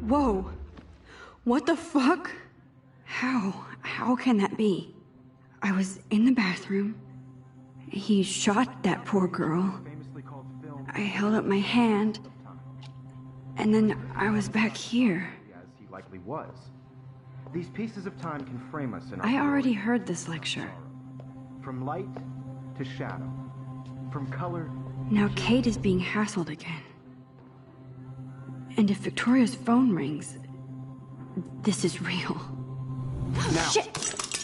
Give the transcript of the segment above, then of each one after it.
Whoa. What the fuck? How can that be? I was in the bathroom. He shot that poor girl. I held up my hand. And then I was back here. As he likely was. These pieces of time can frame us in our I already glory heard this lecture. From light to shadow. From color. Now Kate is being hassled again. And if Victoria's phone rings, this is real. Now, Shit!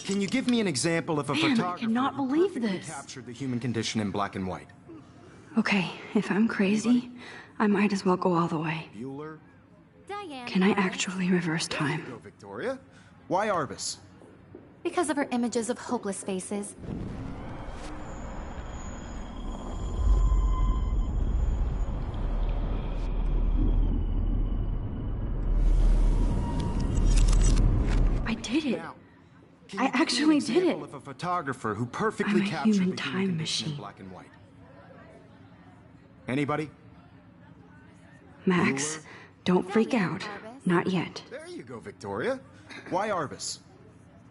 can you give me an example of a Man, I photographer cannot who believe perfectly this. captured the human condition in black and white? Okay, if I'm crazy, I might as well go all the way. Bueller? Diane. Can I actually reverse time? Go, Victoria. Why Arbus? Because of her images of hopeless faces. I did it. Now, can I you give me an actually did example it. of a photographer who perfectly I'm a captured human the time human condition in machine. black and white? Anybody? Max, don't freak out. Not yet. There you go, Victoria. Why Arbus?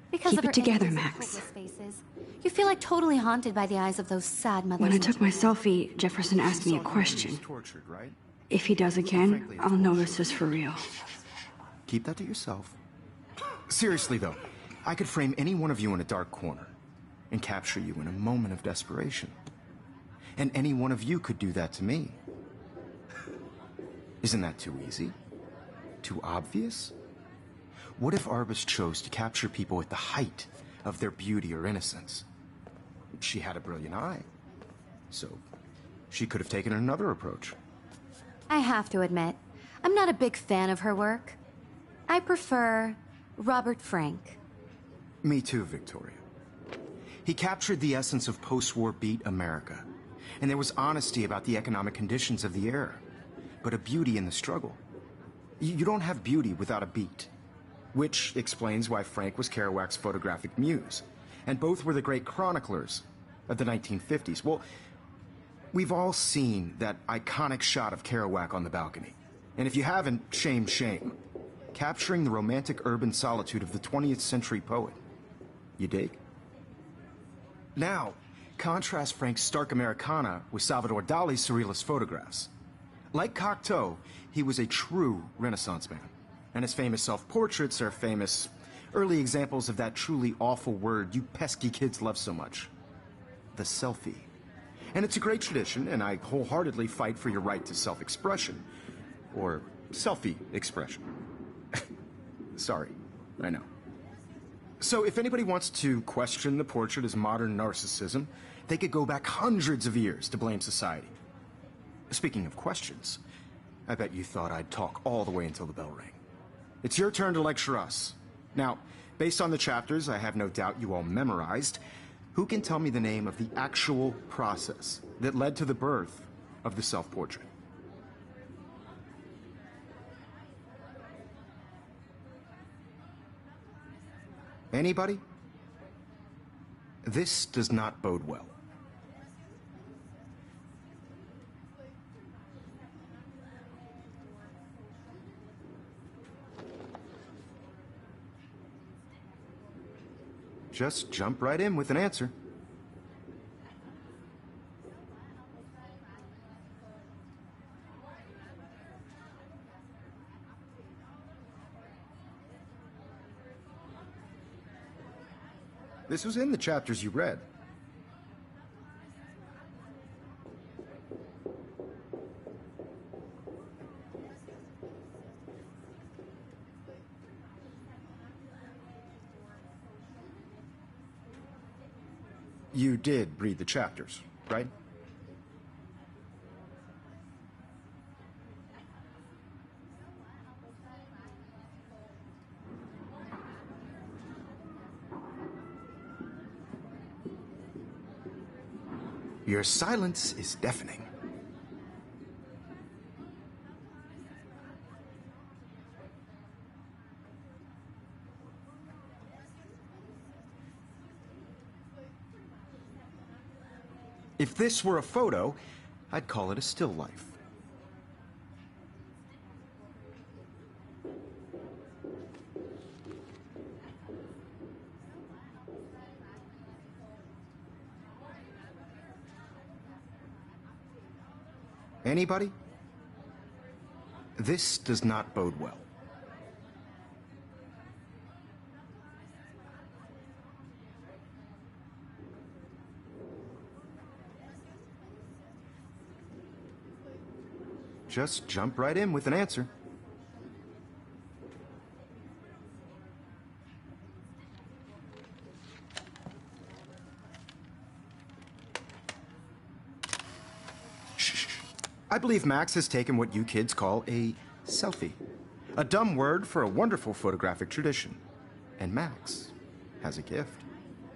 Because Keep of her it together, images of Max. hopeless faces. You feel like totally haunted by the eyes of those sad mothers. When I and took my children. selfie, Jefferson asked me a question. Tortured, right? If he does again, I'll know this is for real. Keep that to yourself. Seriously, though, I could frame any one of you in a dark corner and capture you in a moment of desperation. And any one of you could do that to me. Isn't that too easy? Too obvious? What if Arbus chose to capture people at the height of their beauty or innocence? She had a brilliant eye, so she could have taken another approach. I have to admit, I'm not a big fan of her work. I prefer Robert Frank. Me too, Victoria. He captured the essence of post-war beat America, and there was honesty about the economic conditions of the era, but a beauty in the struggle. You don't have beauty without a beat, which explains why Frank was Kerouac's photographic muse, and both were the great chroniclers of the 1950s. Well, we've all seen that iconic shot of Kerouac on the balcony, and if you haven't, shame, shame. Capturing the romantic urban solitude of the 20th century poet. You dig? Now, contrast Frank's stark Americana with Salvador Dali's surrealist photographs. Like Cocteau, he was a true Renaissance man, and his famous self-portraits are famous early examples of that truly awful word you pesky kids love so much. The selfie. And it's a great tradition, and I wholeheartedly fight for your right to self-expression. Or selfie expression. Sorry, I know. So if anybody wants to question the portrait as modern narcissism, they could go back hundreds of years to blame society. Speaking of questions, I bet you thought I'd talk all the way until the bell rang. It's your turn to lecture us. Now, based on the chapters I have no doubt you all memorized, who can tell me the name of the actual process that led to the birth of the self-portrait? Anybody? This does not bode well. Just jump right in with an answer. This was in the chapters you read. You did read the chapters, right? Your silence is deafening. If this were a photo, I'd call it a still life. Anybody? This does not bode well. Just jump right in with an answer. Shh. I believe Max has taken what you kids call a selfie. A dumb word for a wonderful photographic tradition. And Max has a gift.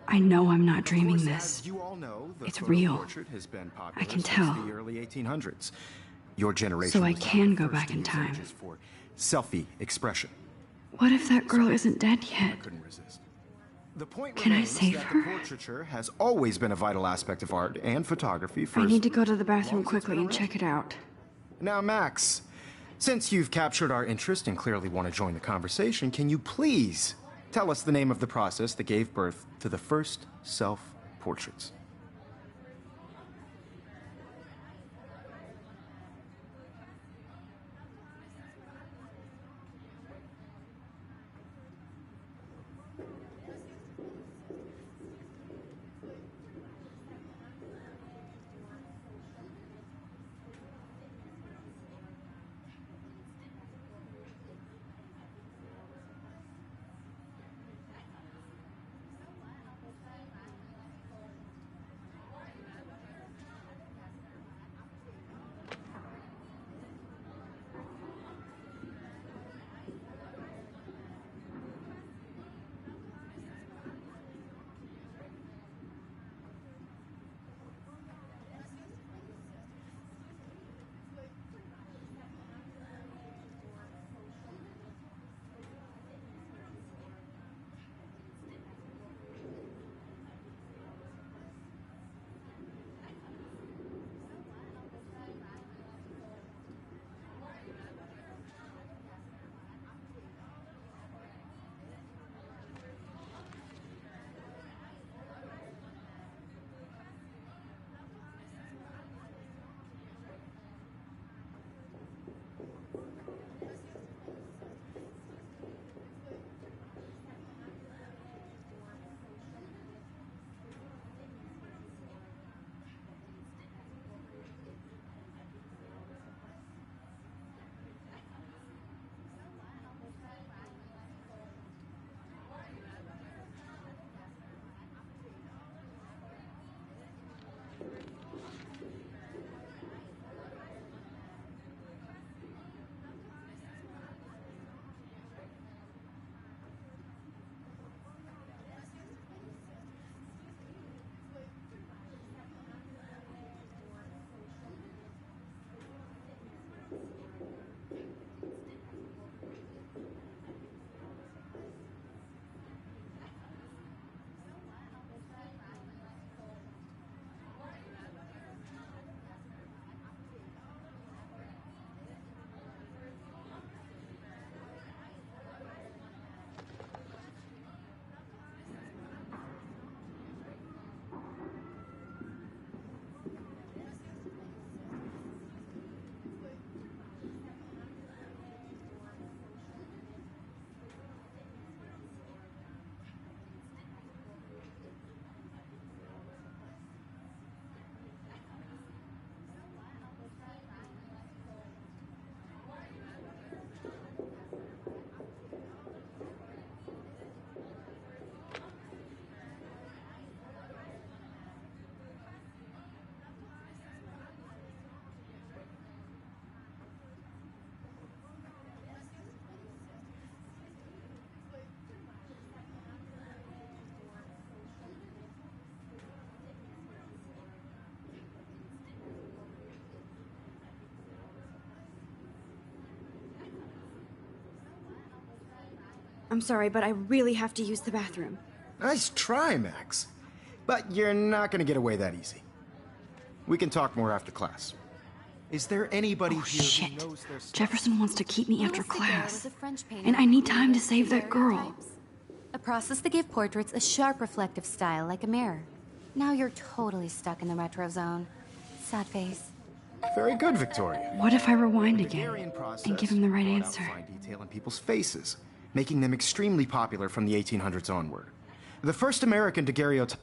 I know I'm not Of dreaming course, this. as you all know, the It's photo real. portrait has been popular I can since tell. the early 1800s. Your generation So I was not can the go first back to in use time. images for selfie expression. What if that girl isn't dead I yet? couldn't resist. The point Can I remains save that her? the portraiture has always been a vital aspect of art and photography for I as need to go to the bathroom long as it's quickly been and around. check it out. Now, Max, since you've captured our interest and clearly want to join the conversation, can you please tell us the name of the process that gave birth to the first self-portraits? I'm sorry, but I really have to use the bathroom. Nice try, Max. But you're not going to get away that easy. We can talk more after class. Is there anybody Oh, here shit. who knows their stuff? Jefferson wants to keep me after Louis Daguerre class. was a French painter And I need who time to created save that girl. stereotypes. A process that gave portraits a sharp reflective style like a mirror. Now you're totally stuck in the retro zone. Sad face. Very good, Victoria. What if I rewind The again Daguerrean process and give him the right brought out answer? fine detail in people's faces, making them extremely popular from the 1800s onward. The first American daguerreotype.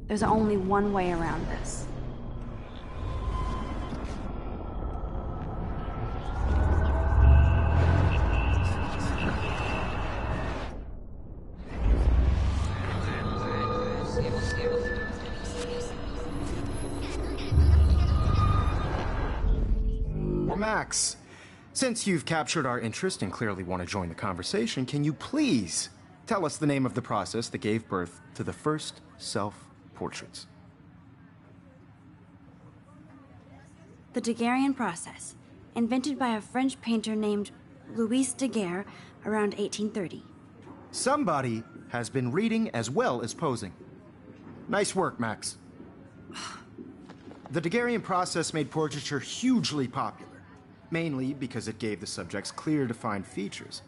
There's only one way around this. Max, since you've captured our interest and clearly want to join the conversation, can you please tell us the name of the process that gave birth to the first self-portraits? The Daguerrean process, invented by a French painter named Louis Daguerre around 1830. Somebody has been reading as well as posing. Nice work, Max. The Daguerrean process made portraiture hugely popular, mainly because it gave the subjects clear, defined features.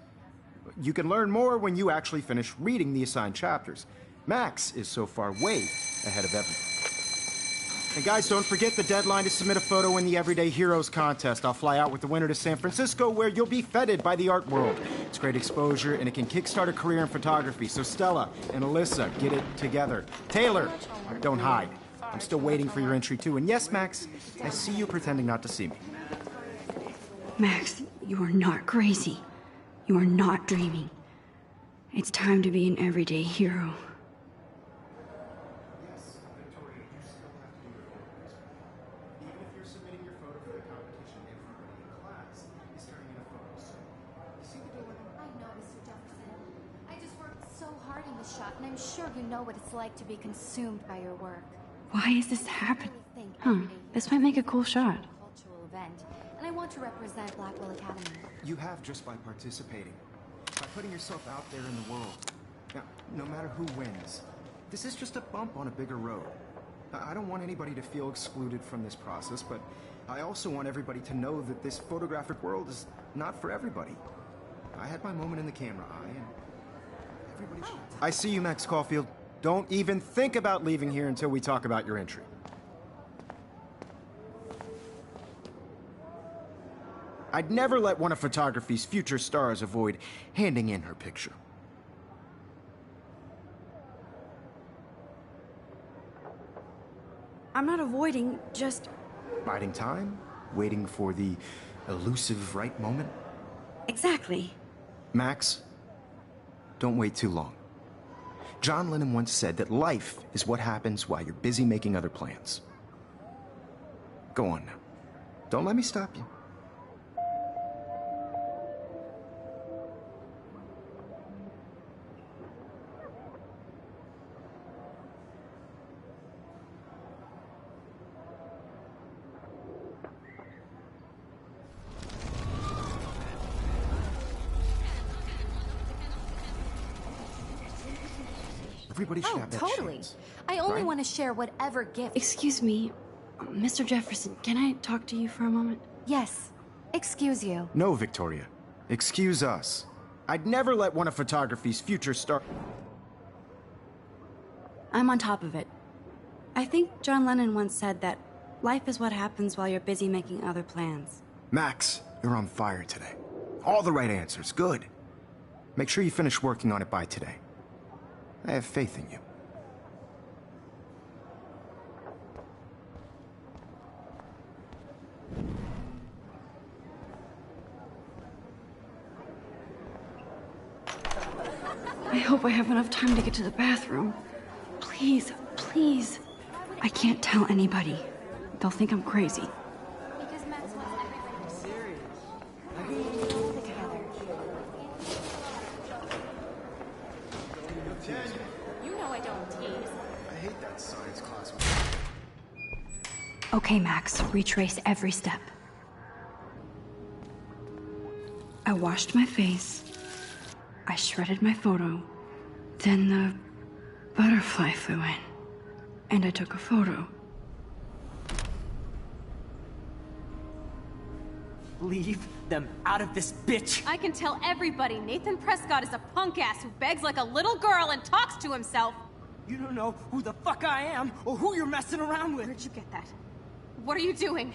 You can learn more when you actually finish reading the assigned chapters. Max is so far way ahead of everyone. And guys, don't forget the deadline to submit a photo in the Everyday Heroes contest. I'll fly out with the winner to San Francisco, where you'll be feted by the art world. It's great exposure, and it can kickstart a career in photography. So Stella and Alyssa, get it together. Taylor, don't hide. I'm still waiting for your entry, too. And yes, Max, I see you pretending not to see me. Max, you are not crazy. You are not dreaming. It's time to be an everyday hero. And I'm sure you know what it's like to be consumed by your work. Why is this happening? This might make a cool shot. Cultural event, and I want to represent Blackwell Academy. You have just by participating, by putting yourself out there in the world. Now, no matter who wins, this is just a bump on a bigger road. I don't want anybody to feel excluded from this process, but I also want everybody to know that this photographic world is not for everybody. I had my moment in the camera eye, and everybody should. I see you, Max Caulfield. Don't even think about leaving here until we talk about your entry. I'd never let one of photography's future stars avoid handing in her picture. I'm not avoiding, just... Biding time? Waiting for the elusive right moment? Exactly. Max, don't wait too long. John Lennon once said that life is what happens while you're busy making other plans. Go on now. Don't let me stop you. Everybody should have that totally. chance, I only right? want to share whatever gift. Excuse me, Mr. Jefferson, can I talk to you for a moment? Yes. Excuse you. No, Victoria. Excuse us. I'd never let one of photography's future stars... I'm on top of it. I think John Lennon once said that life is what happens while you're busy making other plans. Max, you're on fire today. All the right answers. Good. Make sure you finish working on it by today. I have faith in you. I hope I have enough time to get to the bathroom. Please, please. I can't tell anybody. They'll think I'm crazy. Because Max wants everybody to serious. You know I don't tease. I hate that science class. Okay, Max, retrace every step. I washed my face. I shredded my photo. Then the butterfly flew in. And I took a photo. Leave them out of this bitch! I can tell everybody Nathan Prescott is a punk ass who begs like a little girl and talks to himself. You don't know who the fuck I am or who you're messing around with. Where'd you get that? What are you doing?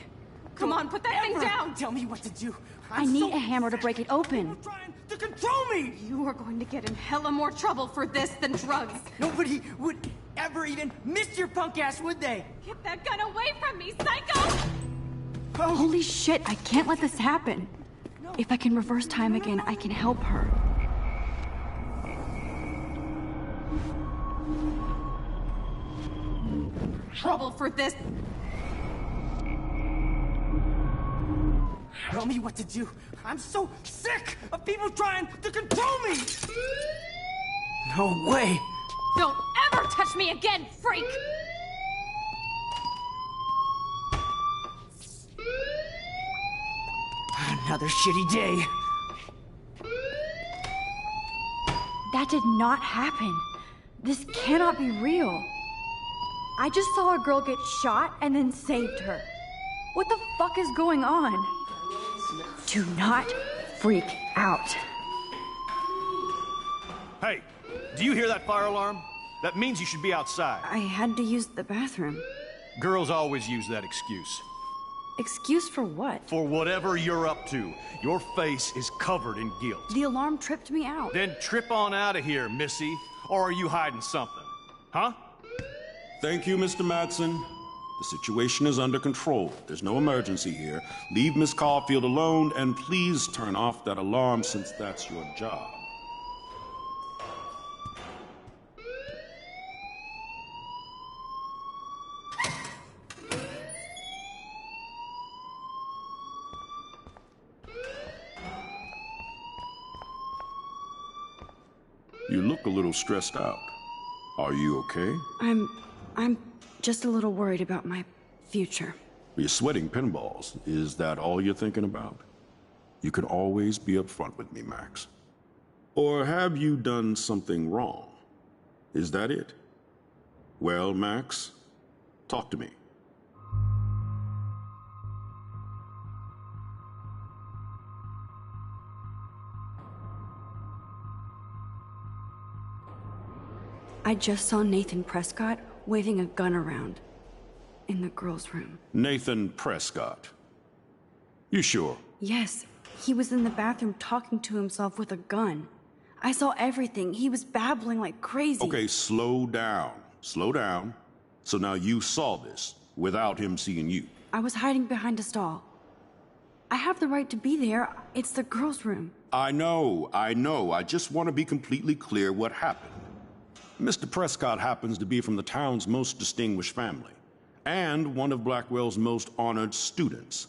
Come on, put that thing Ever down! Tell me what to do. I need a hammer to break it open. You're trying to control me! You are going to get in hella more trouble for this than drugs. Nobody would ever even miss your punk ass, would they? Get that gun away from me, psycho! Oh, Holy shit, I can't let this happen. If I can reverse time again, I can help her. Trouble for this. tell me what to do. I'm so sick of people trying to control me! No way! Don't ever touch me again, freak! Another shitty day. That did not happen. This cannot be real. I just saw a girl get shot and then saved her. What the fuck is going on? Do not freak out. Hey, do you hear that fire alarm? That means you should be outside. I had to use the bathroom. Girls always use that excuse. Excuse for what? For whatever you're up to, your face is covered in guilt. The alarm tripped me out. Then trip on out of here, Missy. Or are you hiding something? Huh? Thank you, Mr. Madsen. The situation is under control. There's no emergency here. Leave Miss Caulfield alone, and please turn off that alarm since that's your job. You look a little stressed out. Are you okay? I'm just a little worried about my future. You're sweating pinballs. Is that all you're thinking about? You can always be upfront with me, Max. Or have you done something wrong? Is that it? Well, Max, talk to me. I just saw Nathan Prescott waving a gun around in the girls' room. Nathan Prescott. You sure? Yes, he was in the bathroom talking to himself with a gun. I saw everything. He was babbling like crazy. Okay, slow down. Slow down. So now you saw this without him seeing you. I was hiding behind a stall. I have the right to be there. It's the girls' room. I know. I just want to be completely clear what happened. Mr. Prescott happens to be from the town's most distinguished family, and one of Blackwell's most honored students.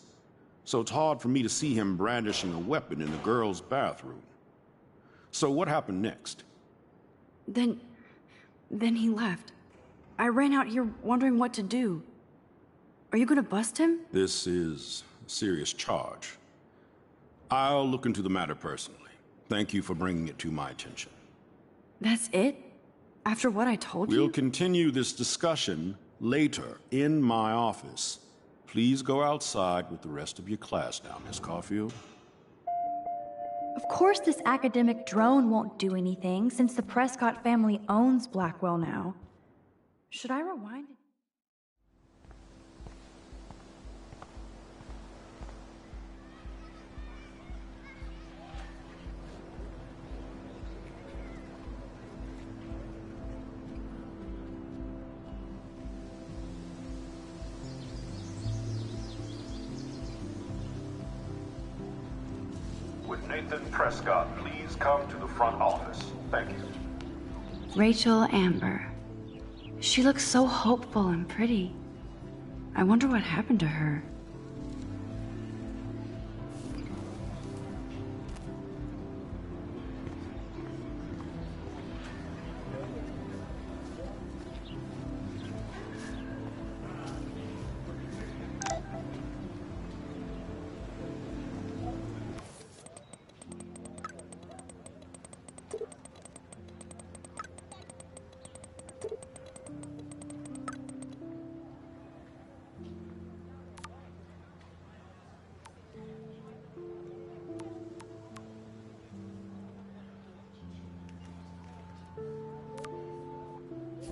So it's hard for me to see him brandishing a weapon in the girls' bathroom. So what happened next? Then he left. I ran out here wondering what to do. Are you gonna bust him? This is a serious charge. I'll look into the matter personally. Thank you for bringing it to my attention. That's it? After what I told you? We'll continue this discussion later in my office. Please go outside with the rest of your class now, Miss Caulfield. Of course this academic drone won't do anything, since the Prescott family owns Blackwell now. Should I rewind it? With Nathan Prescott, please come to the front office. Thank you. Rachel Amber. She looks so hopeful and pretty. I wonder what happened to her.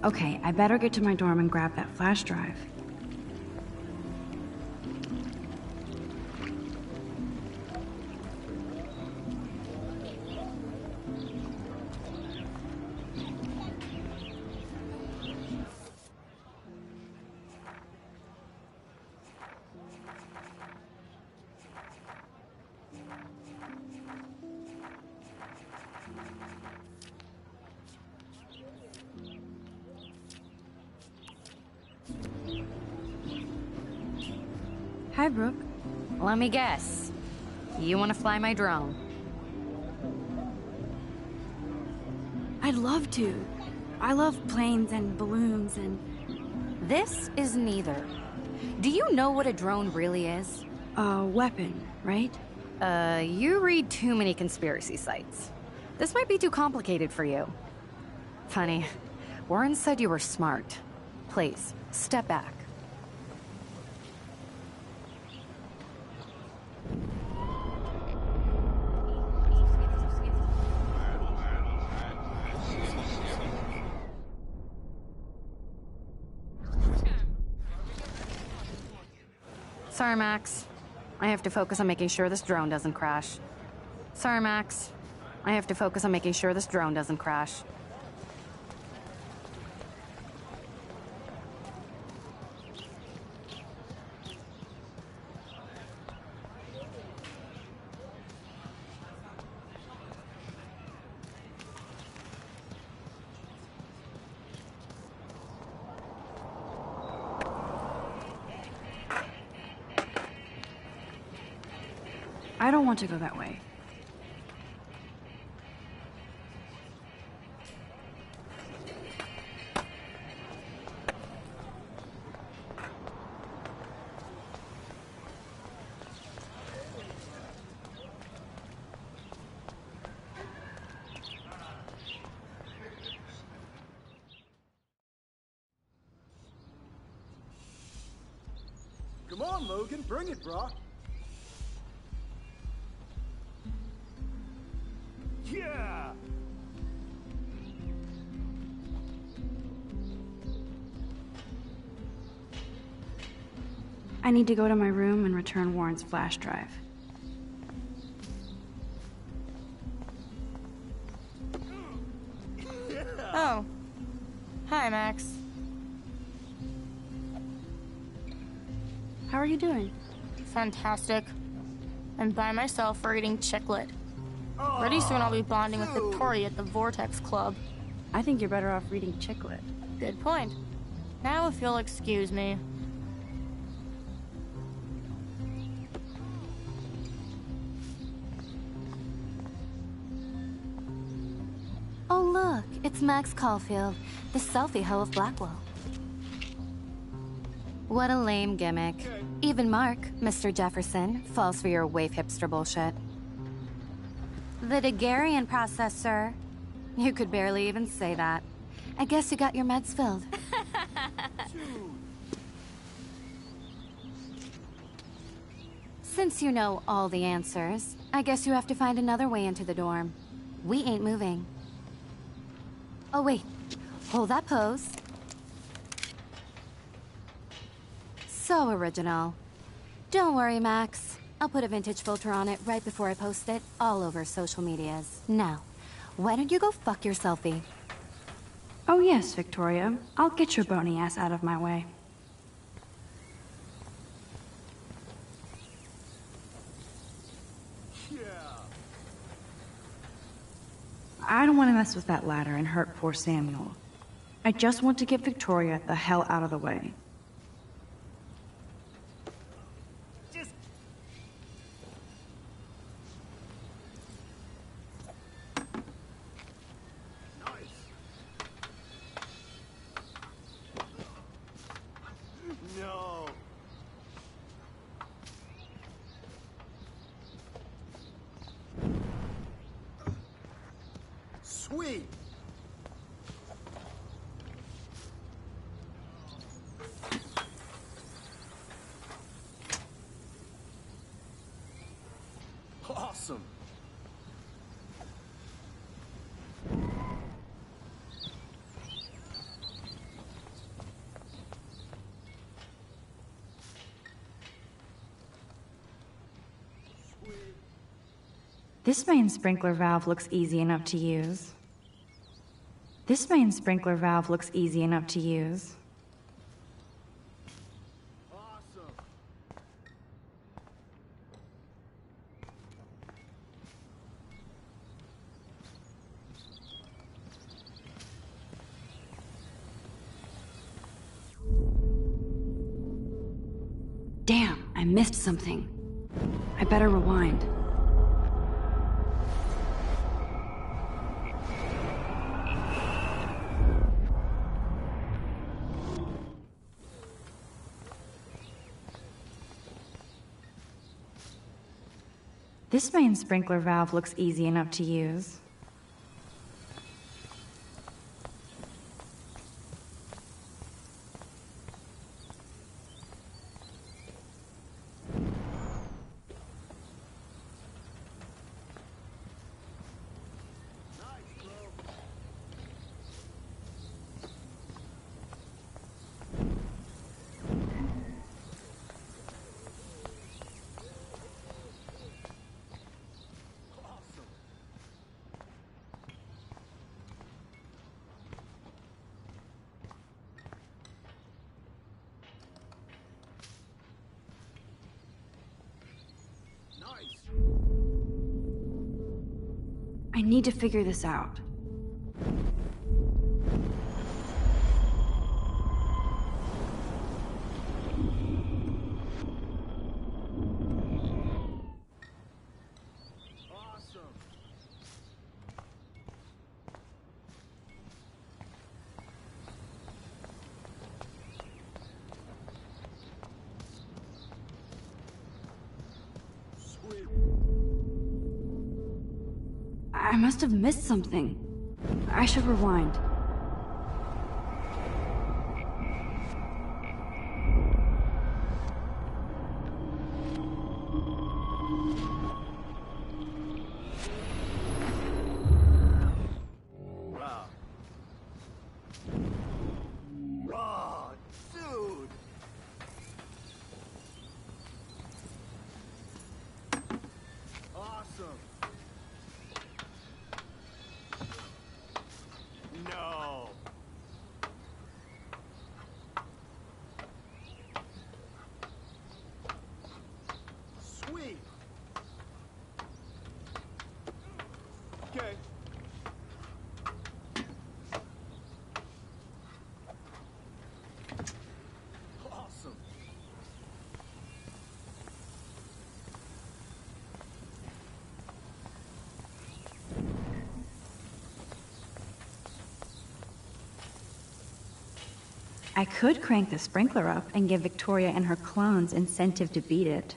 Okay, I better get to my dorm and grab that flash drive. Hi, Brooke. Let me guess. You want to fly my drone? I'd love to. I love planes and balloons and... This is neither. Do you know what a drone really is? a weapon, right? You read too many conspiracy sites. This might be too complicated for you. Funny, Warren said you were smart. Please, step back. Sorry, Max. I have to focus on making sure this drone doesn't crash. Sorry, Max. I have to focus on making sure this drone doesn't crash. I don't want to go that way. Come on, Logan, bring it, brah. Yeah! I need to go to my room and return Warren's flash drive. Oh. Hi, Max. How are you doing? Fantastic. I'm by myself reading Chicklet. Pretty soon I'll be bonding with Victoria at the Vortex Club. I think you're better off reading Chicklet. Good point. Now if you'll excuse me. Oh look, it's Max Caulfield, the selfie hoe of Blackwell. What a lame gimmick. Even Mark, Mr. Jefferson, falls for your wave hipster bullshit. The Daguerrean process, sir. You could barely even say that. I guess you got your meds filled. Since you know all the answers, I guess you have to find another way into the dorm. We ain't moving. Oh wait, hold that pose. So original. Don't worry, Max. I'll put a vintage filter on it right before I post it all over social medias. Now, why don't you go fuck your selfie? Oh yes, Victoria. I'll get your bony ass out of my way. I don't want to mess with that ladder and hurt poor Samuel. I just want to get Victoria the hell out of the way. No. Sweet. Awesome. This main sprinkler valve looks easy enough to use. This main sprinkler valve looks easy enough to use. Damn, I missed something. I better rewind. This main sprinkler valve looks easy enough to use. I need to figure this out. I must have missed something. I should rewind. Oh, dude! Awesome! No! Sweet! Okay. Awesome! I could crank the sprinkler up and give Victoria and her clones incentive to beat it.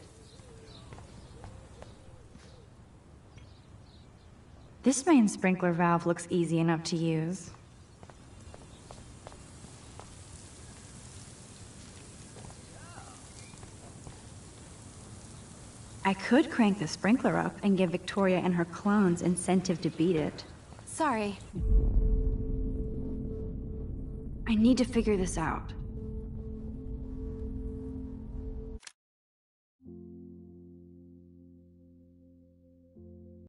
This main sprinkler valve looks easy enough to use. I could crank the sprinkler up and give Victoria and her clones incentive to beat it. Sorry. I need to figure this out.